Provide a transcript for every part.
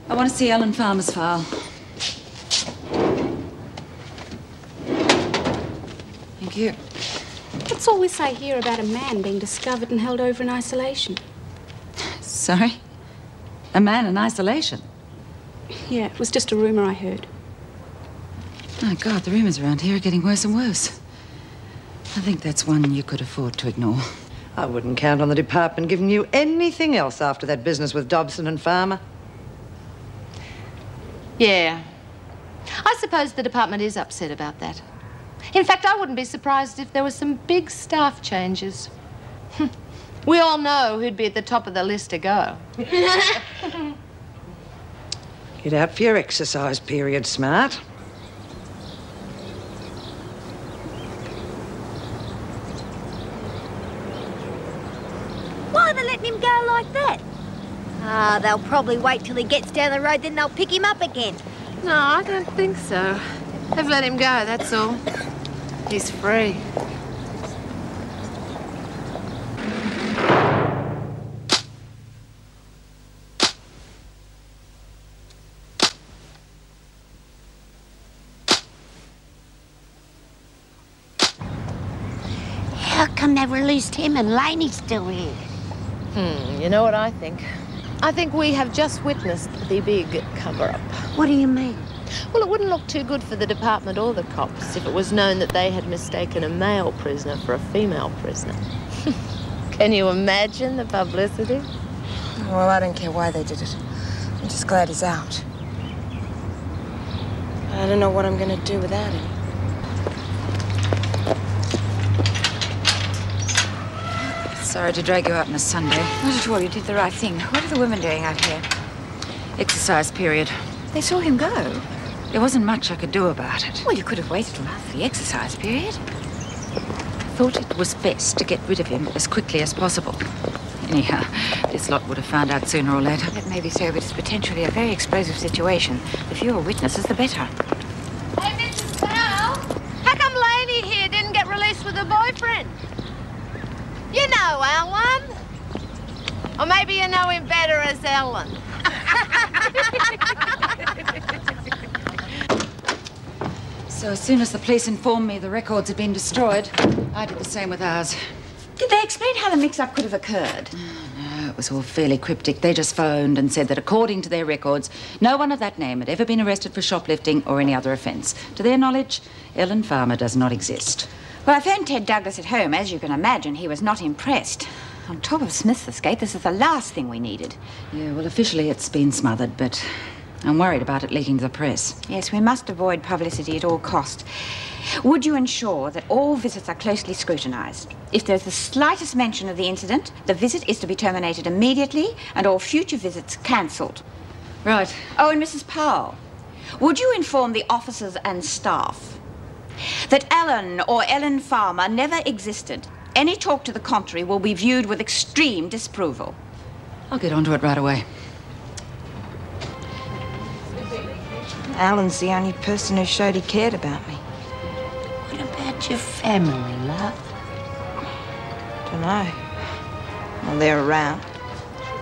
I want to see Ellen Farmer's file. Thank you. That's all we say here about a man being discovered and held over in isolation. Sorry? A man in isolation? Yeah, it was just a rumour I heard. Oh, God, the rumours around here are getting worse and worse. I think that's one you could afford to ignore. I wouldn't count on the department giving you anything else after that business with Dobson and Farmer. Yeah. I suppose the department is upset about that. In fact, I wouldn't be surprised if there were some big staff changes. We all know who'd be at the top of the list to go. Get out for your exercise period, Smart. Why are they letting him go like that? Ah, they'll probably wait till he gets down the road, then they'll pick him up again. No, I don't think so. They've let him go, that's all. He's free. How come they've released him and Laney's still here? You know what I think? I think we have just witnessed the big cover-up. What do you mean? Well, it wouldn't look too good for the department or the cops if it was known that they had mistaken a male prisoner for a female prisoner. Can you imagine the publicity? Well, I don't care why they did it. I'm just glad he's out. I don't know what I'm going to do without him. Sorry to drag you out on a Sunday. Not at all. You did the right thing. What are the women doing out here? Exercise period. They saw him go. There wasn't much I could do about it. Well, you could have waited till after the exercise period. I thought it was best to get rid of him as quickly as possible. Anyhow, this lot would have found out sooner or later. That may be so, but it's potentially a very explosive situation. The fewer witnesses, the better. Hey, Mrs. Powell, how come Laney here didn't get released with her boyfriend? You know Alan. Or maybe you know him better as Ellen. So as soon as the police informed me the records had been destroyed, I did the same with ours. Did they explain how the mix-up could have occurred? No, it was all fairly cryptic. They just phoned and said that according to their records, no one of that name had ever been arrested for shoplifting or any other offence. To their knowledge, Ellen Farmer does not exist. Well, I phoned Ted Douglas at home. As you can imagine, he was not impressed. On top of Smith's escape, this is the last thing we needed. Yeah, well, officially it's been smothered, but I'm worried about it leaking to the press. Yes, we must avoid publicity at all costs. Would you ensure that all visits are closely scrutinised? If there's the slightest mention of the incident, the visit is to be terminated immediately and all future visits cancelled. Right. Oh, and Mrs. Powell, would you inform the officers and staff that Alan or Ellen Farmer never existed? Any talk to the contrary will be viewed with extreme disapproval. I'll get onto it right away. Alan's the only person who showed he cared about me. What about your family, love? Dunno. Well, they're around.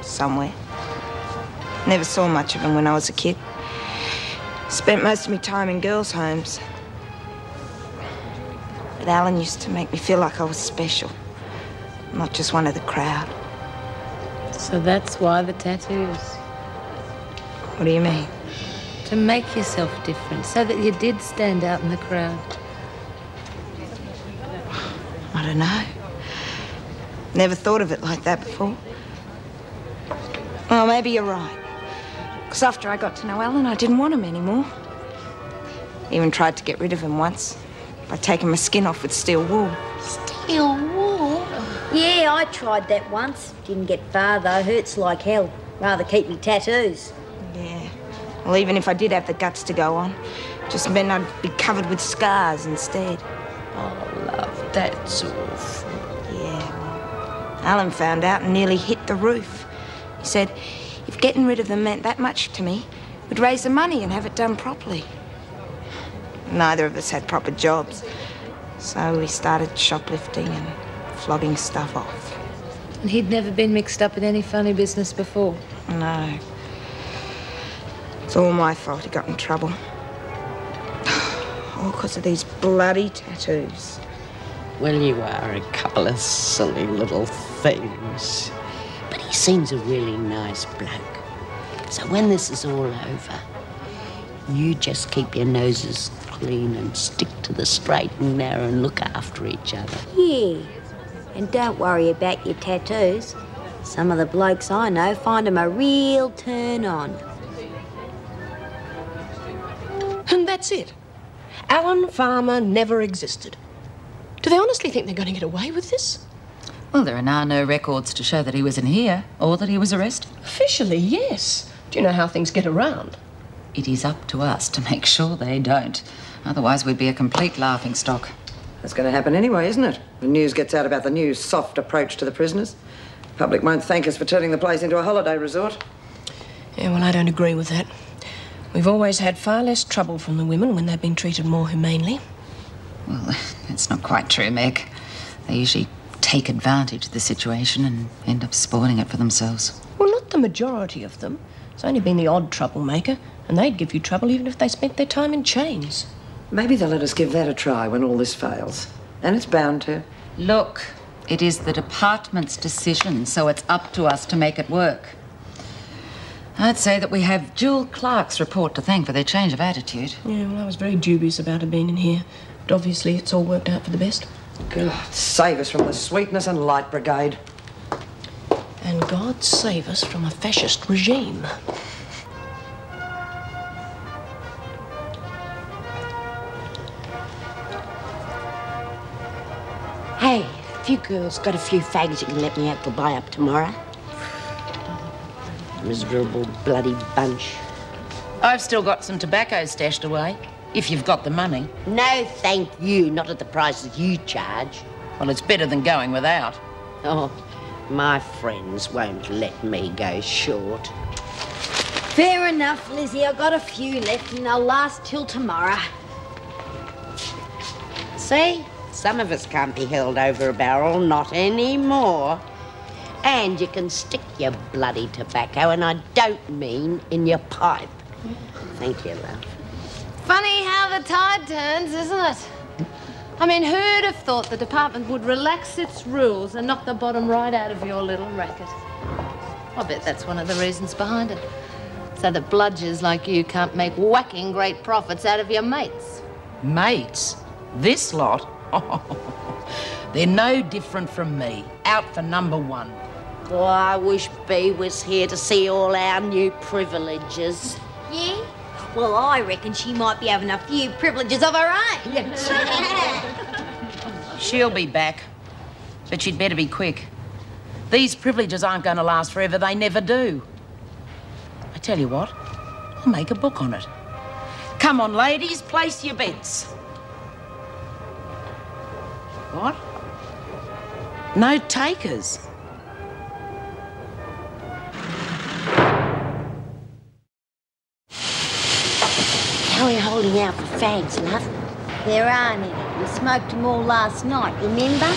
Somewhere. Never saw much of them when I was a kid. Spent most of my time in girls' homes. But Alan used to make me feel like I was special. Not just one of the crowd. So that's why the tattoos. What do you mean? To make yourself different, so that you did stand out in the crowd. I don't know. Never thought of it like that before. Well, maybe you're right. Because after I got to know Alan, I didn't want him anymore. Even tried to get rid of him once by taking my skin off with steel wool. Steel wool? Yeah, I tried that once. Didn't get far, though. Hurts like hell. Rather keep me tattoos. Yeah. Well, even if I did have the guts to go on, just meant I'd be covered with scars instead. Oh, love, that's awful. Yeah, well, Alan found out and nearly hit the roof. He said if getting rid of them meant that much to me, we'd raise the money and have it done properly. Neither of us had proper jobs, so we started shoplifting and flogging stuff off. And he'd never been mixed up in any funny business before? No. It's all my fault he got in trouble. All because of these bloody tattoos. Well, you are a couple of silly little things. But he seems a really nice bloke. So when this is all over, you just keep your noses clean and stick to the straight and narrow and look after each other. Yeah. And don't worry about your tattoos. Some of the blokes I know find them a real turn on. And that's it. Alan Farmer never existed. Do they honestly think they're going to get away with this? Well, there are now no records to show that he was in here or that he was arrested. Officially, yes. Do you know how things get around? It is up to us to make sure they don't. Otherwise, we'd be a complete laughingstock. That's going to happen anyway, isn't it? The news gets out about the new soft approach to the prisoners. The public won't thank us for turning the place into a holiday resort. Yeah, well, I don't agree with that. We've always had far less trouble from the women when they've been treated more humanely. Well, that's not quite true, Meg. They usually take advantage of the situation and end up spoiling it for themselves. Well, not the majority of them. It's only been the odd troublemaker, and they'd give you trouble even if they spent their time in chains. Maybe they'll let us give that a try when all this fails. And it's bound to. Look, it is the department's decision, so it's up to us to make it work. I'd say that we have Jewel Clark's report to thank for their change of attitude. Yeah, well, I was very dubious about her being in here. But obviously it's all worked out for the best. God, save us from the Sweetness and Light Brigade. And God save us from a fascist regime. Hey, if you girls got a few fags you can let me out for buy-up tomorrow. Miserable bloody bunch. I've still got some tobacco stashed away, if you've got the money. No, thank you. Not at the prices you charge. Well, it's better than going without. Oh, my friends won't let me go short. Fair enough, Lizzie. I've got a few left and they'll last till tomorrow. See? Some of us can't be held over a barrel, not anymore. And you can stick your bloody tobacco, and I don't mean in your pipe. Thank you, love. Funny how the tide turns, isn't it? I mean, who'd have thought the department would relax its rules and knock the bottom right out of your little racket? I bet that's one of the reasons behind it. So that bludgers like you can't make whacking great profits out of your mates. Mates? This lot? They're no different from me. Out for number one. Oh, I wish Bea was here to see all our new privileges. Yeah? Well, I reckon she might be having a few privileges of her own. She'll be back. But she'd better be quick. These privileges aren't going to last forever. They never do. I tell you what, I'll make a book on it. Come on, ladies, place your bets. What? No takers? How are you holding out for fags, love? There aren't any. We smoked them all last night, remember?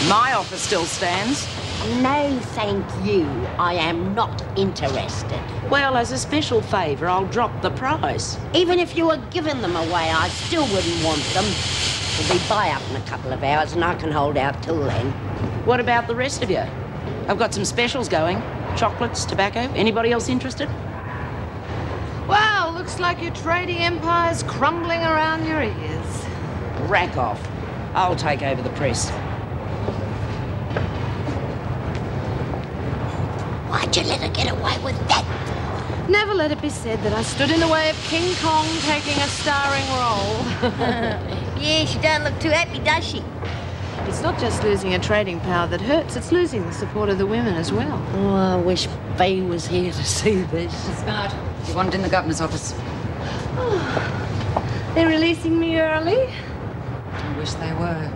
My offer still stands. No, thank you. I am not interested. Well, as a special favour, I'll drop the price. Even if you were giving them away, I still wouldn't want them. We'll be buy up in a couple of hours and I can hold out till then. What about the rest of you? I've got some specials going. Chocolates, tobacco. Anybody else interested? Well, looks like your trading empire's crumbling around your ears. Rack off. I'll take over the press. Why'd you let her get away with that? Never let it be said that I stood in the way of King Kong taking a starring role. Yeah, she don't look too happy, does she? It's not just losing a trading power that hurts, it's losing the support of the women as well. Oh, I wish Bea was here to see this. Smart. You want it in the governor's office. They're releasing me early. I wish they were.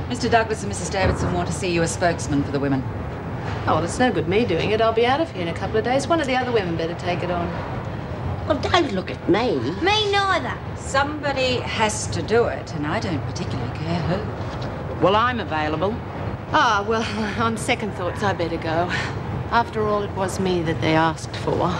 Mr. Douglas and Mrs. Davidson want to see you as spokesman for the women. Oh, well, it's no good me doing it. I'll be out of here in a couple of days. One of the other women better take it on. Well, don't look at me. Me neither. Somebody has to do it, and I don't particularly care who. Well, I'm available. Ah, well, on second thoughts, I better go. After all, it was me that they asked for.